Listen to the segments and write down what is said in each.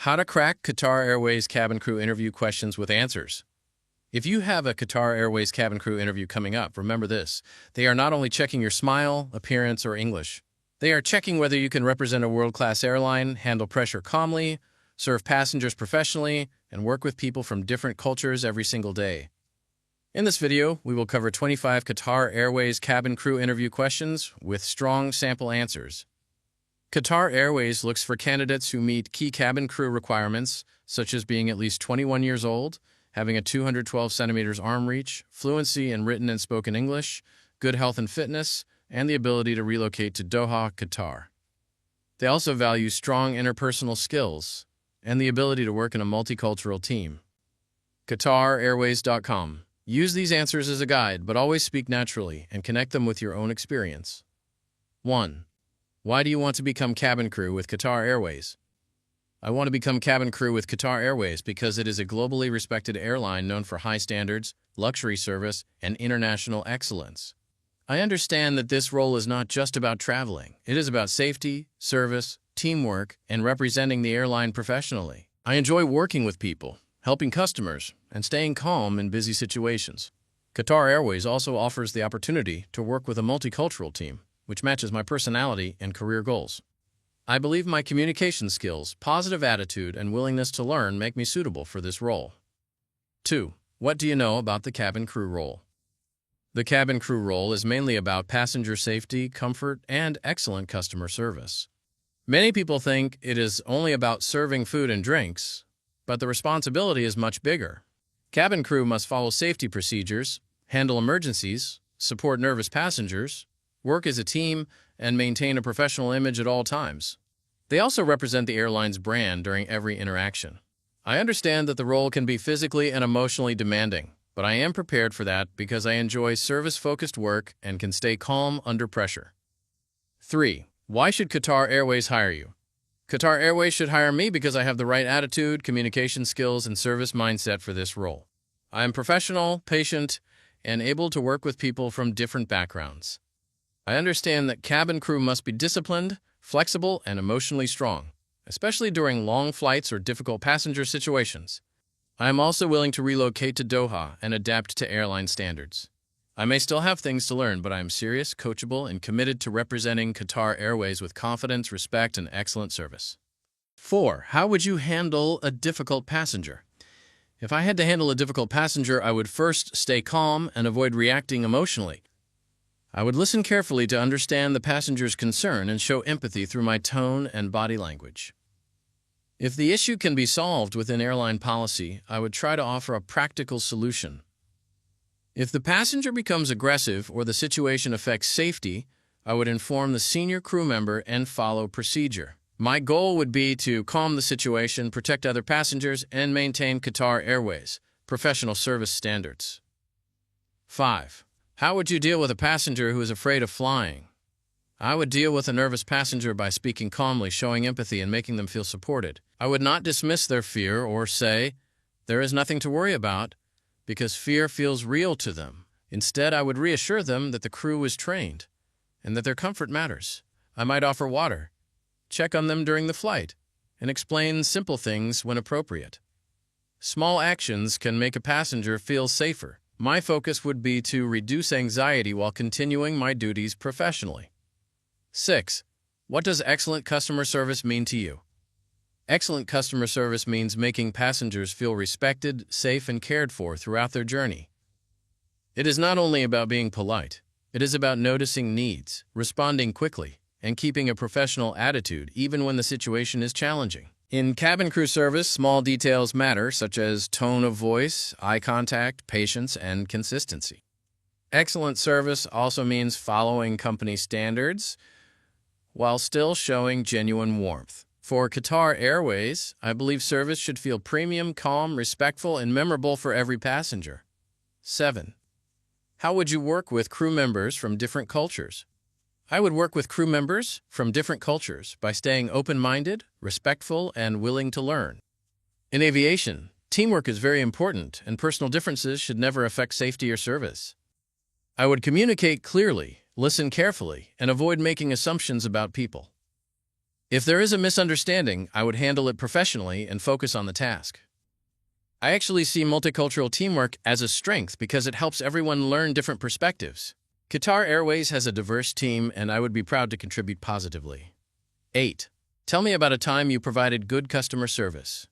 How to crack Qatar Airways cabin crew interview questions with answers. If you have a Qatar Airways cabin crew interview coming up, remember this. They are not only checking your smile, appearance, or English. They are checking whether you can represent a world-class airline, handle pressure calmly, serve passengers professionally, and work with people from different cultures every single day. In this video, we will cover 25 Qatar Airways cabin crew interview questions with strong sample answers. Qatar Airways looks for candidates who meet key cabin crew requirements, such as being at least 21 years old, having a 212 centimeters arm reach, fluency in written and spoken English, good health and fitness, and the ability to relocate to Doha, Qatar. They also value strong interpersonal skills and the ability to work in a multicultural team. QatarAirways.com. Use these answers as a guide, but always speak naturally and connect them with your own experience. 1. Why do you want to become cabin crew with Qatar Airways? I want to become cabin crew with Qatar Airways because it is a globally respected airline known for high standards, luxury service, and international excellence. I understand that this role is not just about traveling. It is about safety, service, teamwork, and representing the airline professionally. I enjoy working with people, helping customers, and staying calm in busy situations. Qatar Airways also offers the opportunity to work with a multicultural team, which matches my personality and career goals. I believe my communication skills, positive attitude, and willingness to learn make me suitable for this role. 2. What do you know about the cabin crew role? The cabin crew role is mainly about passenger safety, comfort, and excellent customer service. Many people think it is only about serving food and drinks, but the responsibility is much bigger. Cabin crew must follow safety procedures, handle emergencies, support nervous passengers, work as a team, and maintain a professional image at all times. They also represent the airline's brand during every interaction. I understand that the role can be physically and emotionally demanding, but I am prepared for that because I enjoy service-focused work and can stay calm under pressure. 3. Why should Qatar Airways hire you? Qatar Airways should hire me because I have the right attitude, communication skills, and service mindset for this role. I am professional, patient, and able to work with people from different backgrounds. I understand that cabin crew must be disciplined, flexible, and emotionally strong, especially during long flights or difficult passenger situations. I am also willing to relocate to Doha and adapt to airline standards. I may still have things to learn, but I am serious, coachable, and committed to representing Qatar Airways with confidence, respect, and excellent service. 4. How would you handle a difficult passenger? If I had to handle a difficult passenger, I would first stay calm and avoid reacting emotionally. I would listen carefully to understand the passenger's concern and show empathy through my tone and body language. If the issue can be solved within airline policy, I would try to offer a practical solution. If the passenger becomes aggressive or the situation affects safety, I would inform the senior crew member and follow procedure. My goal would be to calm the situation, protect other passengers, and maintain Qatar Airways' professional service standards. 5. How would you deal with a passenger who is afraid of flying? I would deal with a nervous passenger by speaking calmly, showing empathy, and making them feel supported. I would not dismiss their fear or say, "There is nothing to worry about," because fear feels real to them. Instead, I would reassure them that the crew is trained and that their comfort matters. I might offer water, check on them during the flight, and explain simple things when appropriate. Small actions can make a passenger feel safer. My focus would be to reduce anxiety while continuing my duties professionally. 6. What does excellent customer service mean to you? Excellent customer service means making passengers feel respected, safe, and cared for throughout their journey. It is not only about being polite. It is about noticing needs, responding quickly, and keeping a professional attitude even when the situation is challenging. In cabin crew service, small details matter, such as tone of voice, eye contact, patience, and consistency. Excellent service also means following company standards while still showing genuine warmth. For Qatar Airways, I believe service should feel premium, calm, respectful, and memorable for every passenger. 7. How would you work with crew members from different cultures? I would work with crew members from different cultures by staying open-minded, respectful, and willing to learn. In aviation, teamwork is very important, and personal differences should never affect safety or service. I would communicate clearly, listen carefully, and avoid making assumptions about people. If there is a misunderstanding, I would handle it professionally and focus on the task. I actually see multicultural teamwork as a strength because it helps everyone learn different perspectives. Qatar Airways has a diverse team, and I would be proud to contribute positively. 8. Tell me about a time you provided good customer service.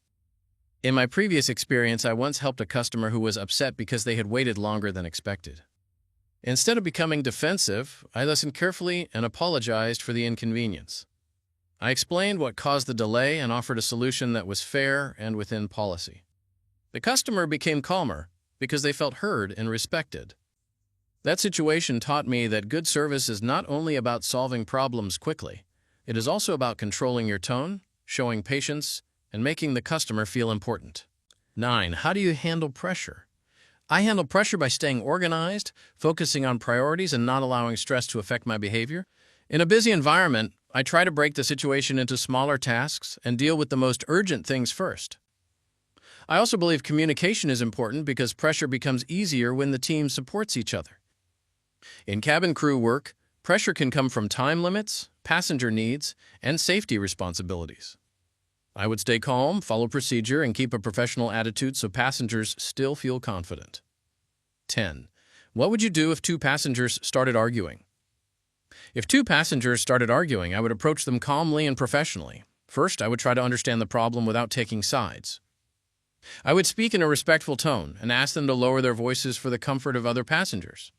In my previous experience, I once helped a customer who was upset because they had waited longer than expected. Instead of becoming defensive, I listened carefully and apologized for the inconvenience. I explained what caused the delay and offered a solution that was fair and within policy. The customer became calmer because they felt heard and respected. That situation taught me that good service is not only about solving problems quickly, it is also about controlling your tone, showing patience, and making the customer feel important. 9. How do you handle pressure? I handle pressure by staying organized, focusing on priorities, and not allowing stress to affect my behavior. In a busy environment, I try to break the situation into smaller tasks and deal with the most urgent things first. I also believe communication is important because pressure becomes easier when the team supports each other. In cabin crew work, pressure can come from time limits, passenger needs, and safety responsibilities. I would stay calm, follow procedure, and keep a professional attitude so passengers still feel confident. 10. What would you do if two passengers started arguing? If two passengers started arguing, I would approach them calmly and professionally. First, I would try to understand the problem without taking sides. I would speak in a respectful tone and ask them to lower their voices for the comfort of other passengers.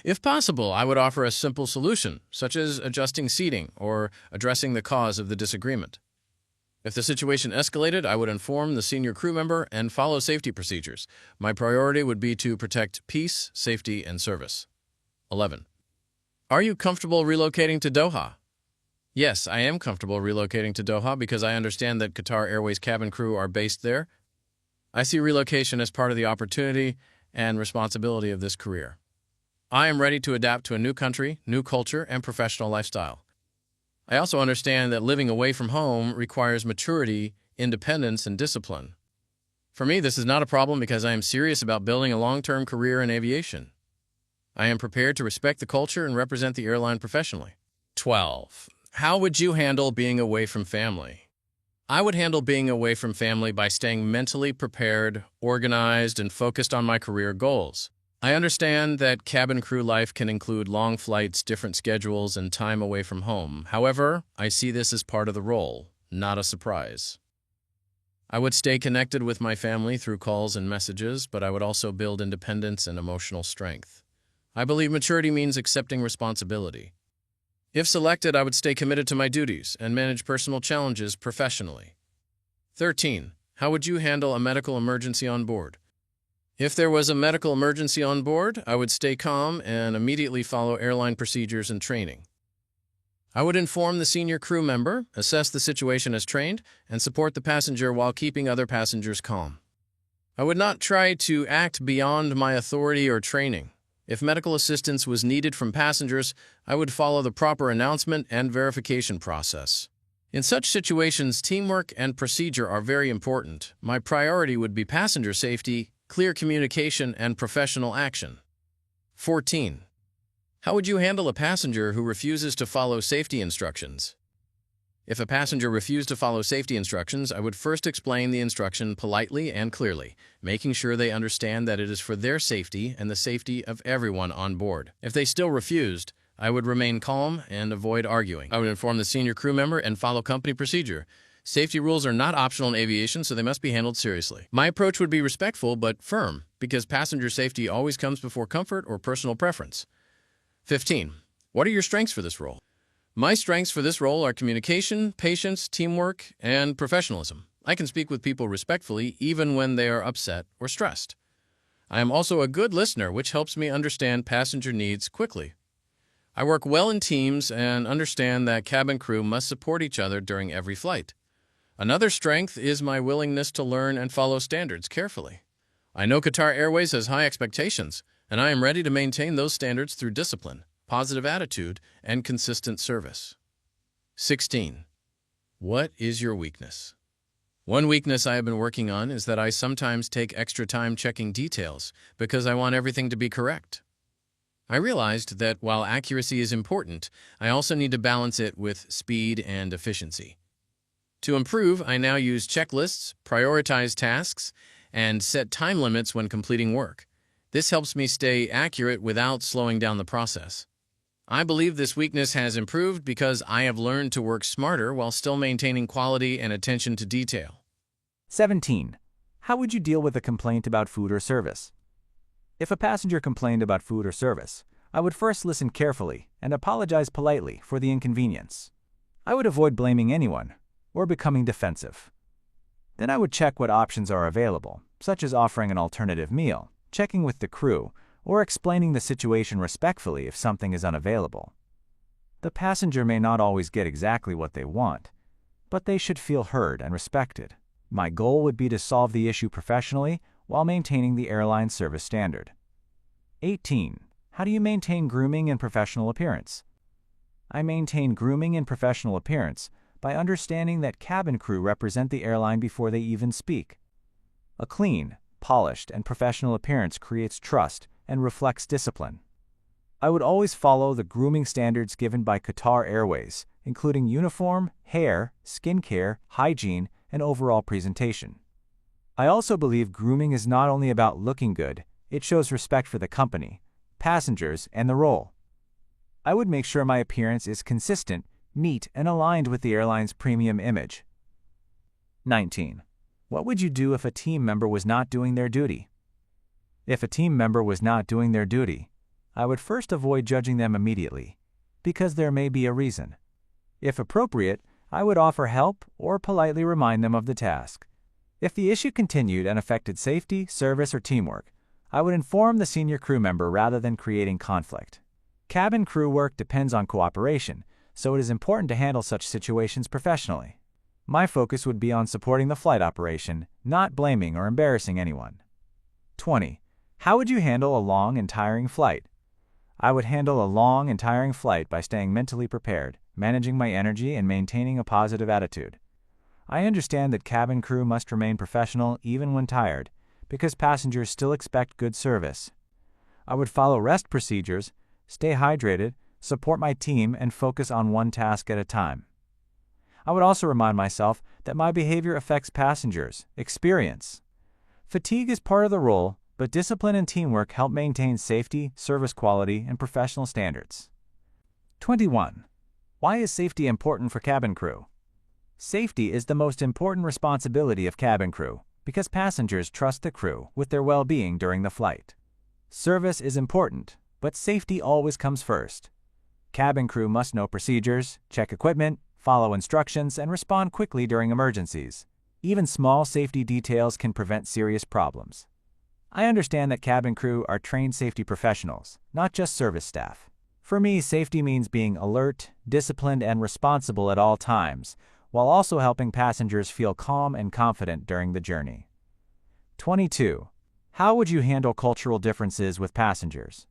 If possible, I would offer a simple solution, such as adjusting seating or addressing the cause of the disagreement. If the situation escalated, I would inform the senior crew member and follow safety procedures. My priority would be to protect peace, safety, and service. 11. Are you comfortable relocating to Doha? Yes, I am comfortable relocating to Doha because I understand that Qatar Airways cabin crew are based there. I see relocation as part of the opportunity and responsibility of this career. I am ready to adapt to a new country, new culture, and professional lifestyle. I also understand that living away from home requires maturity, independence, and discipline. For me, this is not a problem because I am serious about building a long-term career in aviation. I am prepared to respect the culture and represent the airline professionally. 12. How would you handle being away from family? I would handle being away from family by staying mentally prepared, organized, and focused on my career goals. I understand that cabin crew life can include long flights, different schedules, and time away from home. However, I see this as part of the role, not a surprise. I would stay connected with my family through calls and messages, but I would also build independence and emotional strength. I believe maturity means accepting responsibility. If selected, I would stay committed to my duties and manage personal challenges professionally. 13. How would you handle a medical emergency on board? If there was a medical emergency on board, I would stay calm and immediately follow airline procedures and training. I would inform the senior crew member, assess the situation as trained, and support the passenger while keeping other passengers calm. I would not try to act beyond my authority or training. If medical assistance was needed from passengers, I would follow the proper announcement and verification process. In such situations, teamwork and procedure are very important. My priority would be passenger safety, clear communication, and professional action. 14. How would you handle a passenger who refuses to follow safety instructions? If a passenger refused to follow safety instructions, I would first explain the instruction politely and clearly, making sure they understand that it is for their safety and the safety of everyone on board. If they still refused, I would remain calm and avoid arguing. I would inform the senior crew member and follow company procedure. Safety rules are not optional in aviation, so they must be handled seriously. My approach would be respectful but firm, because passenger safety always comes before comfort or personal preference. 15. What are your strengths for this role? My strengths for this role are communication, patience, teamwork, and professionalism. I can speak with people respectfully even when they are upset or stressed. I am also a good listener, which helps me understand passenger needs quickly. I work well in teams and understand that cabin crew must support each other during every flight. Another strength is my willingness to learn and follow standards carefully. I know Qatar Airways has high expectations, and I am ready to maintain those standards through discipline, positive attitude, and consistent service. 16. What is your weakness? One weakness I have been working on is that I sometimes take extra time checking details because I want everything to be correct. I realized that while accuracy is important, I also need to balance it with speed and efficiency. To improve, I now use checklists, prioritize tasks, and set time limits when completing work. This helps me stay accurate without slowing down the process. I believe this weakness has improved because I have learned to work smarter while still maintaining quality and attention to detail. 17. How would you deal with a complaint about food or service? If a passenger complained about food or service, I would first listen carefully and apologize politely for the inconvenience. I would avoid blaming anyone or becoming defensive. Then I would check what options are available, such as offering an alternative meal, checking with the crew, or explaining the situation respectfully if something is unavailable. The passenger may not always get exactly what they want, but they should feel heard and respected. My goal would be to solve the issue professionally while maintaining the airline service standard. 18. How do you maintain grooming and professional appearance? I maintain grooming and professional appearance by understanding that cabin crew represent the airline before they even speak. A clean, polished, and professional appearance creates trust and reflects discipline. I would always follow the grooming standards given by Qatar Airways, including uniform, hair, skincare, hygiene, and overall presentation. I also believe grooming is not only about looking good, it shows respect for the company, passengers, and the role. I would make sure my appearance is consistent, neat, and aligned with the airline's premium image. 19. What would you do if a team member was not doing their duty? If a team member was not doing their duty, I would first avoid judging them immediately, because there may be a reason. If appropriate, I would offer help or politely remind them of the task. If the issue continued and affected safety, service, or teamwork, I would inform the senior crew member rather than creating conflict. Cabin crew work depends on cooperation, so it is important to handle such situations professionally. My focus would be on supporting the flight operation, not blaming or embarrassing anyone. 20. How would you handle a long and tiring flight? I would handle a long and tiring flight by staying mentally prepared, managing my energy, and maintaining a positive attitude. I understand that cabin crew must remain professional even when tired, because passengers still expect good service. I would follow rest procedures, stay hydrated, support my team, and focus on one task at a time. I would also remind myself that my behavior affects passengers' experience. Fatigue is part of the role, but discipline and teamwork help maintain safety, service quality, and professional standards. 21. Why is safety important for cabin crew? Safety is the most important responsibility of cabin crew because passengers trust the crew with their well-being during the flight. Service is important, but safety always comes first. Cabin crew must know procedures, check equipment, follow instructions, and respond quickly during emergencies. Even small safety details can prevent serious problems. I understand that cabin crew are trained safety professionals, not just service staff. For me, safety means being alert, disciplined, and responsible at all times, while also helping passengers feel calm and confident during the journey. 22. How would you handle cultural differences with passengers?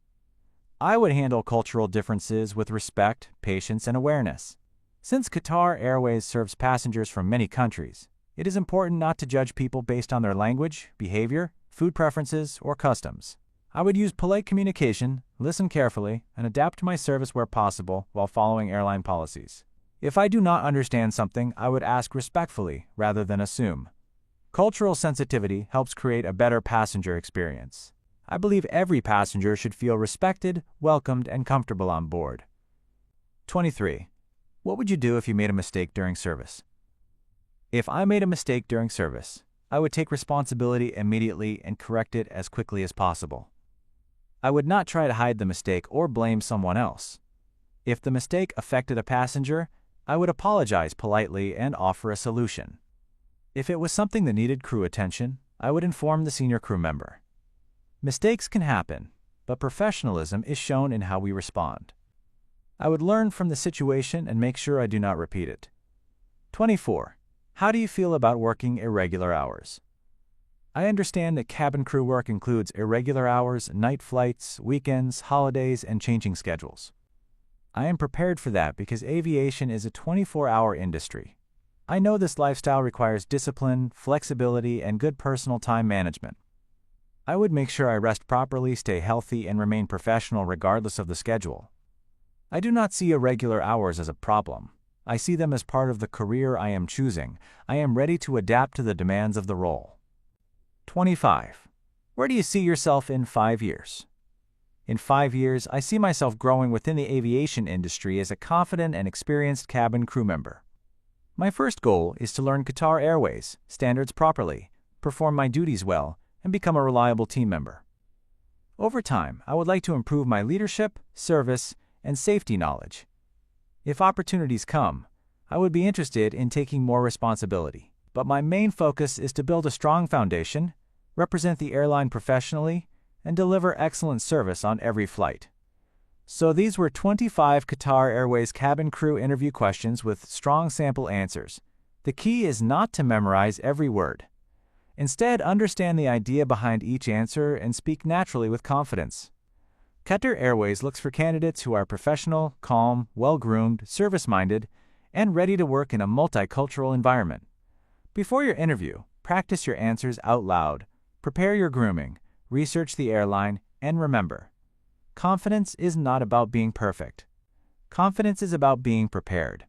I would handle cultural differences with respect, patience, and awareness. Since Qatar Airways serves passengers from many countries, it is important not to judge people based on their language, behavior, food preferences, or customs. I would use polite communication, listen carefully, and adapt my service where possible while following airline policies. If I do not understand something, I would ask respectfully rather than assume. Cultural sensitivity helps create a better passenger experience. I believe every passenger should feel respected, welcomed, and comfortable on board. 23. What would you do if you made a mistake during service? If I made a mistake during service, I would take responsibility immediately and correct it as quickly as possible. I would not try to hide the mistake or blame someone else. If the mistake affected a passenger, I would apologize politely and offer a solution. If it was something that needed crew attention, I would inform the senior crew member. Mistakes can happen, but professionalism is shown in how we respond. I would learn from the situation and make sure I do not repeat it. 24. How do you feel about working irregular hours? I understand that cabin crew work includes irregular hours, night flights, weekends, holidays, and changing schedules. I am prepared for that because aviation is a 24-hour industry. I know this lifestyle requires discipline, flexibility, and good personal time management. I would make sure I rest properly, stay healthy, and remain professional regardless of the schedule. I do not see irregular hours as a problem. I see them as part of the career I am choosing. I am ready to adapt to the demands of the role. 25. Where do you see yourself in 5 years? In 5 years, I see myself growing within the aviation industry as a confident and experienced cabin crew member. My first goal is to learn Qatar Airways standards properly, perform my duties well, and become a reliable team member. Over time, I would like to improve my leadership, service, and safety knowledge. If opportunities come, I would be interested in taking more responsibility, but my main focus is to build a strong foundation, represent the airline professionally, and deliver excellent service on every flight. So these were 25 Qatar Airways cabin crew interview questions with strong sample answers. The key is not to memorize every word. Instead, understand the idea behind each answer and speak naturally with confidence. Qatar Airways looks for candidates who are professional, calm, well-groomed, service-minded, and ready to work in a multicultural environment. Before your interview, practice your answers out loud, prepare your grooming, research the airline, and remember, confidence is not about being perfect. Confidence is about being prepared.